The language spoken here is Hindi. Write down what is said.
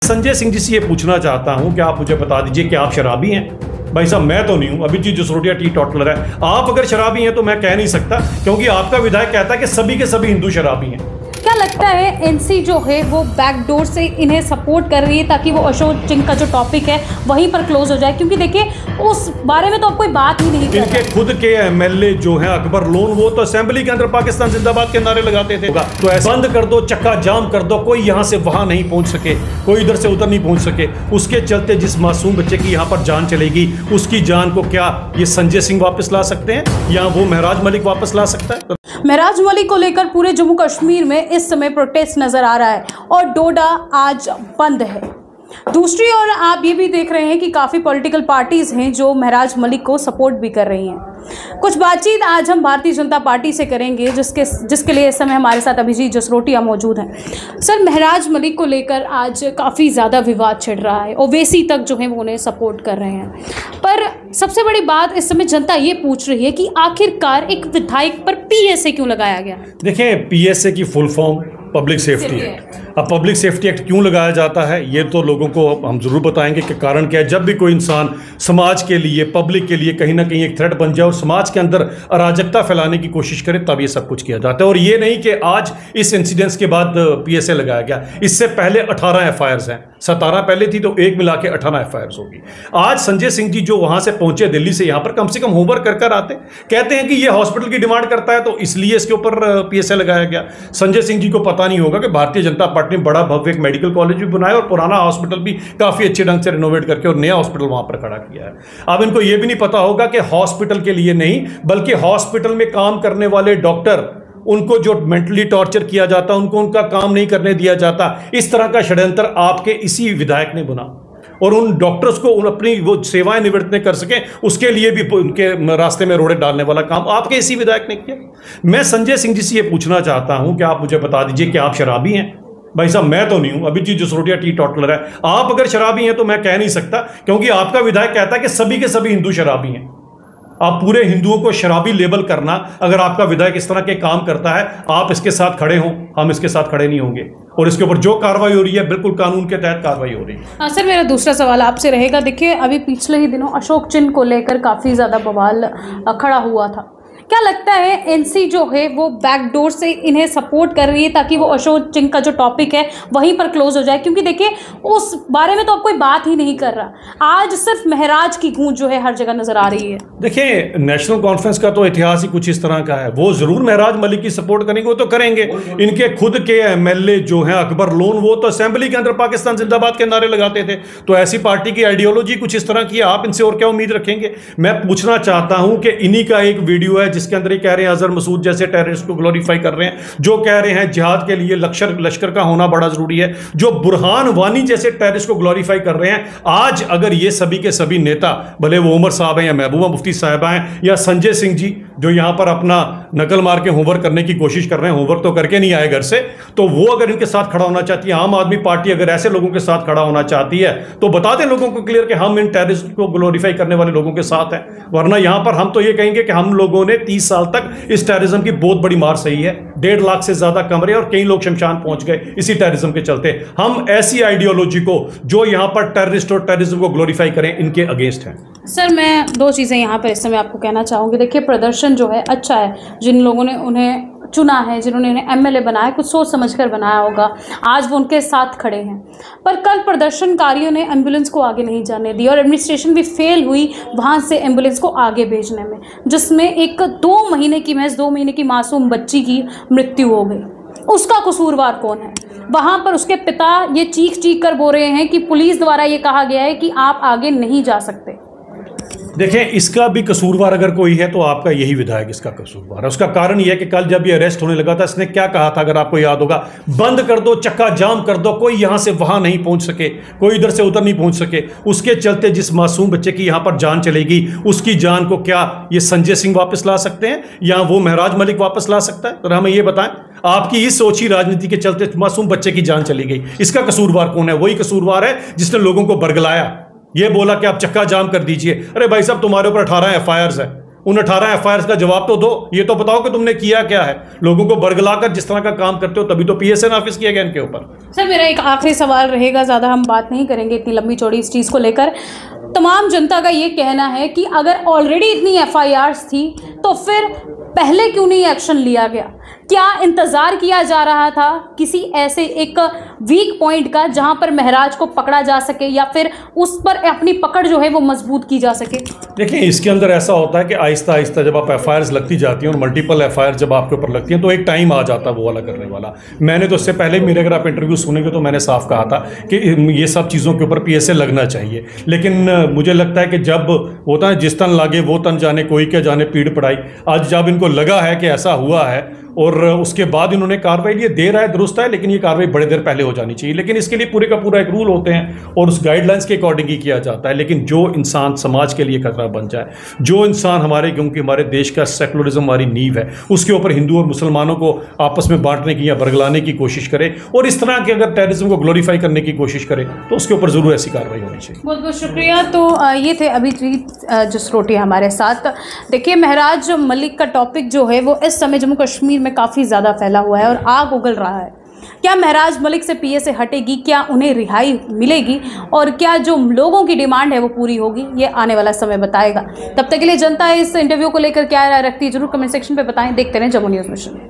संजय सिंह जी से ये पूछना चाहता हूं कि आप मुझे बता दीजिए कि आप शराबी हैं। भाई साहब मैं तो नहीं हूं, अभिजीत जसरोटिया टी टॉटलर है। आप अगर शराबी हैं तो मैं कह नहीं सकता, क्योंकि आपका विधायक कहता है कि सभी के सभी हिंदू शराबी हैं। क्या लगता है एनसी जो है वो बैकडोर से इन्हें सपोर्ट कर रही है ताकि वो अशोक सिंह का जो टॉपिक है वहीं पर क्लोज हो जाए? क्योंकि देखिए उस बारे में तो अब कोई बात ही नहीं कर रहा। इनके खुद के एमएलए जो हैं अकबर लोन, वो तो असेंबली के अंदर पाकिस्तान जिंदाबाद के नारे लगाते थे। तो ऐसे बंद कर दो, चक्का जाम कर दो, कोई यहाँ से वहां नहीं पहुंच सके, कोई इधर से उधर नहीं पहुंच सके। उसके चलते जिस मासूम बच्चे की यहाँ पर जान चलेगी, उसकी जान को क्या ये संजय सिंह वापस ला सकते हैं या वो महराज मलिक वापस ला सकता है? महराज मलिक को लेकर पूरे जम्मू कश्मीर में इस समय प्रोटेस्ट नजर आ रहा है और डोडा आज बंद है। दूसरी ओर आप ये भी देख रहे हैं कि काफ़ी पॉलिटिकल पार्टीज़ हैं जो महराज मलिक को सपोर्ट भी कर रही हैं। कुछ बातचीत आज हम भारतीय जनता पार्टी से करेंगे, जिसके लिए इस समय हमारे साथ अभिजीत जसरोटिया मौजूद हैं। सर, महराज मलिक को लेकर आज काफ़ी ज़्यादा विवाद छिड़ रहा है, ओवैसी तक जो है वो उन्हें सपोर्ट कर रहे हैं। पर सबसे बड़ी बात इस समय जनता ये पूछ रही है कि आखिरकार एक विधायक पर पीएसए क्यों लगाया गया? देखिए, पीएसए की full form public safety act. अब पब्लिक सेफ्टी एक्ट क्यों लगाया जाता है ये तो लोगों को हम जरूर बताएंगे कि कारण क्या है। जब भी कोई इंसान समाज के लिए, पब्लिक के लिए कहीं ना कहीं एक थ्रेट बन जाए और समाज के अंदर अराजकता फैलाने की कोशिश करे, तब ये सब कुछ किया जाता है। और ये नहीं कि आज इस इंसिडेंस के बाद पीएसए लगाया गया, इससे पहले 18 एफआईआर हैं। 17 पहले थी तो एक मिला के 18 एफआईआर होगी। आज संजय सिंह जी जो वहां से पहुंचे दिल्ली से यहाँ पर, कम से कम होमवर्क कर आते, कहते हैं कि ये हॉस्पिटल की डिमांड करता है तो इसलिए इसके ऊपर पीएसए लगाया गया। संजय सिंह जी को पता नहीं होगा कि भारतीय जनता पार्टी ने बड़ा भव्य एक मेडिकल कॉलेज भी बनाया और पुराना हॉस्पिटल भी काफी अच्छे ढंग से रिनोवेट करके और नया हॉस्पिटल वहां पर खड़ा किया है। अब इनको यह भी नहीं पता होगा कि हॉस्पिटल के लिए नहीं, बल्कि हॉस्पिटल में काम करने वाले डॉक्टर, उनको जो मेंटली टॉर्चर किया जाता, उनको उनका काम नहीं करने दिया जाता। इस तरह का षड्यंत्र आपके इसी विधायक ने बुना और उन डॉक्टर्स को उन अपनी वो सेवाएं निवृत्त कर सके, उसके लिए भी उनके रास्ते में रोड़े डालने वाला काम आपके इसी विधायक ने किया। मैं संजय सिंह जी से ये पूछना चाहता हूं कि आप मुझे बता दीजिए कि आप शराबी हैं। भाई साहब मैं तो नहीं हूं, अभिजीत जसरोटिया टी टॉटलर है। आप अगर शराबी हैं तो मैं कह नहीं सकता, क्योंकि आपका विधायक कहता है कि सभी के सभी हिंदू शराबी हैं। आप पूरे हिंदुओं को शराबी लेबल करना, अगर आपका विधायक इस तरह के काम करता है, आप इसके साथ खड़े हों, हम इसके साथ खड़े नहीं होंगे। और इसके ऊपर जो कार्रवाई हो रही है बिल्कुल कानून के तहत कार्रवाई हो रही है। हाँ सर, मेरा दूसरा सवाल आपसे रहेगा। देखिए, अभी पिछले ही दिनों अशोक सिंह को लेकर काफ़ी ज़्यादा बवाल खड़ा हुआ था। क्या लगता है एनसी जो है वो बैकडोर से इन्हें सपोर्ट कर रही है ताकि वो अशोक सिंह का जो टॉपिक है वहीं पर क्लोज हो जाए? क्योंकि देखिए उस बारे में तो अब कोई बात ही नहीं कर रहा। आज सिर्फ महराज की गूंज जो है हर जगह नजर आ रही है। देखिए, नेशनल कॉन्फ्रेंस का तो इतिहास ही कुछ इस तरह का है। वो जरूर महराज मलिक की सपोर्ट करेंगे, वो तो करेंगे। इनके खुद के एमएलए जो हैं अकबर लोन, वो तो असेंबली के अंदर पाकिस्तान जिंदाबाद के नारे लगाते थे। तो ऐसी पार्टी की आइडियोलॉजी कुछ इस तरह की है, आप इनसे और क्या उम्मीद रखेंगे? मैं पूछना चाहता हूं कि इन्हीं का एक वीडियो है जिसके अंदर ये कह रहे हैं अजहर मसूद जैसे टेररिस्ट को ग्लोरीफाई कर रहे हैं, जो कह रहे हैं जिहाद के लिए लश्कर का होना बड़ा जरूरी है, जो बुरहान वानी जैसे टेररिस्ट को ग्लोरीफाई कर रहे हैं। आज अगर ये सभी के सभी नेता, भले वो उमर साहब हैं या महबूबा मुफ्ती साहबा हैं या संजय सिंह जी जो यहां पर अपना नकल मार के होमवर्क करने की कोशिश कर रहे हैं, होमवर्क तो करके नहीं आए घर से, तो वो अगर इनके साथ खड़ा होना चाहती है, आम आदमी पार्टी अगर ऐसे लोगों के साथ खड़ा होना चाहती है, तो बता दें लोगों को क्लियर कि हम इन टेररिस्ट को ग्लोरीफाई करने वाले लोगों के साथ हैं। वरना यहां पर हम तो ये कहेंगे कि हम लोगों ने 30 साल तक इस टेररिज्म की बहुत बड़ी मार सही है। 1.5 लाख से ज्यादा कमरे और कई लोग शमशान पहुंच गए इसी टेररिज्म के चलते। हम ऐसी आइडियोलॉजी को जो यहां पर टेररिस्ट और टेररिज्म को ग्लोरीफाई करें, इनके अगेंस्ट हैं। सर, मैं 2 चीज़ें यहाँ पर इस समय आपको कहना चाहूँगी। देखिए, प्रदर्शन जो है अच्छा है, जिन लोगों ने उन्हें चुना है, जिन्होंने इन्हें एमएलए बनाया, कुछ सोच समझकर बनाया होगा, आज वो उनके साथ खड़े हैं। पर कल प्रदर्शनकारियों ने एम्बुलेंस को आगे नहीं जाने दी और एडमिनिस्ट्रेशन भी फेल हुई वहाँ से एम्बुलेंस को आगे भेजने में, जिसमें एक 2 महीने की मासूम बच्ची की मृत्यु हो गई। उसका कसूरवार कौन है? वहाँ पर उसके पिता ये चीख कर बोल रहे हैं कि पुलिस द्वारा ये कहा गया है कि आप आगे नहीं जा सकते। देखें, इसका भी कसूरवार अगर कोई है तो आपका यही विधायक इसका कसूरवार है। उसका कारण यह है कि कल जब ये अरेस्ट होने लगा था, इसने क्या कहा था, अगर आपको याद होगा, बंद कर दो, चक्का जाम कर दो, कोई यहां से वहां नहीं पहुंच सके, कोई इधर से उधर नहीं पहुंच सके। उसके चलते जिस मासूम बच्चे की यहां पर जान चलेगी, उसकी जान को क्या ये संजय सिंह वापस ला सकते हैं या वो महराज मलिक वापस ला सकता है? तो हमें ये बताएं, आपकी इस सोची राजनीति के चलते मासूम बच्चे की जान चली गई, इसका कसूरवार कौन है? वही कसूरवार है जिसने लोगों को बरगलाया, ये बोला कि आप चक्का जाम कर दीजिए। अरे भाई साहब, तुम्हारे ऊपर 18 एफआईआर है, उन 18 एफआईआर का जवाब तो दो, ये तो बताओ कि तुमने किया क्या है। लोगों को बरगलाकर जिस तरह का काम करते हो तभी तो पीएसए नाफिज किया गया इनके ऊपर। सर मेरा एक आखिरी सवाल रहेगा, ज़्यादा हम बात नहीं करेंगे इतनी लंबी चौड़ी इस चीज़ को लेकर। तमाम जनता का ये कहना है कि अगर ऑलरेडी इतनी एफआईआर्स थी तो फिर पहले क्यों नहीं एक्शन लिया गया? क्या इंतज़ार किया जा रहा था किसी ऐसे एक वीक पॉइंट का जहां पर महराज को पकड़ा जा सके या फिर उस पर अपनी पकड़ जो है वो मजबूत की जा सके? देखिए, इसके अंदर ऐसा होता है कि आहिस्ता आहिस्ता जब आप एफआईआर लगती जाती हैं और मल्टीपल एफआईआर जब आपके ऊपर लगती हैं तो एक टाइम आ जाता है वो वाला करने वाला। मैंने तो इससे पहले मेरे अगर आप इंटरव्यू सुनेंगे तो मैंने साफ कहा था कि ये सब चीज़ों के ऊपर पीएसए लगना चाहिए। लेकिन मुझे लगता है कि जब होता है जिस तन लागे वो तन जाने, कोई क्या जाने पीड़ पड़ाई, आज जब इनको लगा है कि ऐसा हुआ है और उसके बाद इन्होंने कार्रवाई लिए, देर है दुरुस्त है, लेकिन ये कार्रवाई बड़े देर पहले हो जानी चाहिए। लेकिन इसके लिए पूरे का पूरा एक रूल होते हैं और उस गाइडलाइंस के अकॉर्डिंग ही किया जाता है। लेकिन जो इंसान समाज के लिए खतरा बन जाए, जो इंसान हमारे, क्योंकि हमारे देश का सेकुलरिज्म हमारी नींव है, उसके ऊपर हिंदू और मुसलमानों को आपस में बांटने की या बरगलाने की कोशिश करे और इस तरह के अगर टेररिज्म को ग्लोरीफाई करने की कोशिश करे तो उसके ऊपर जरूर ऐसी कार्रवाई होनी चाहिए। बहुत बहुत शुक्रिया। तो ये थे अभिजीत जसरोटिया हमारे साथ। देखिए, महराज मलिक का टॉपिक जो है वो इस समय जम्मू कश्मीर में काफ़ी ज़्यादा फैला हुआ है और आग उगल रहा है। क्या महराज मलिक से पीएसए हटेगी? क्या उन्हें रिहाई मिलेगी? और क्या जो लोगों की डिमांड है वो पूरी होगी? ये आने वाला समय बताएगा। तब तक के लिए जनता इस इंटरव्यू को लेकर क्या राय रखती है जरूर कमेंट सेक्शन पे बताएं। देखते रहें जम्मू न्यूज़ मिशन।